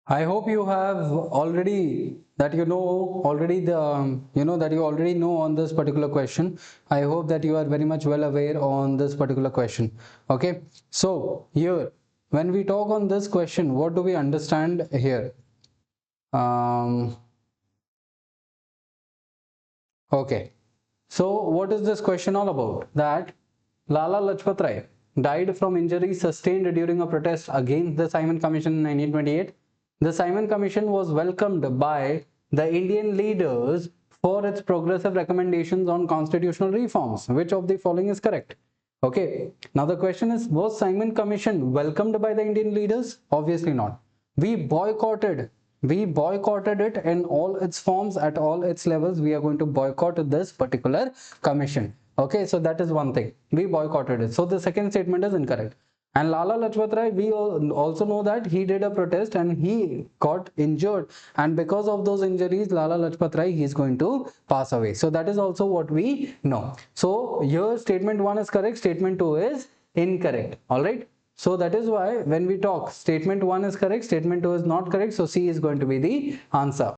I hope you have already that you know already the that you already know on this particular question. I hope that you are very much well aware on this particular question. Okay, so here when we talk on this question, what do we understand here? Um, okay, so what is this question all about? That Lala Lajpat Rai died from injuries sustained during a protest against the Simon Commission in 1928. The Simon Commission was welcomed by the Indian leaders for its progressive recommendations on constitutional reforms. Which of the following is correct? Okay, now the question is, was Simon Commission welcomed by the Indian leaders? Obviously not. We boycotted. We boycotted it in all its forms, at all its levels. We are going to boycott this particular commission. Okay, so that is one thing. We boycotted it. So the second statement is incorrect. And Lala Lajpat Rai, we also know that he did a protest and he got injured. And because of those injuries, Lala Lajpat Rai, he is going to pass away. So that is also what we know. So here statement 1 is correct, statement 2 is incorrect. All right. So that is why when we talk, statement 1 is correct, statement 2 is not correct. So C is going to be the answer.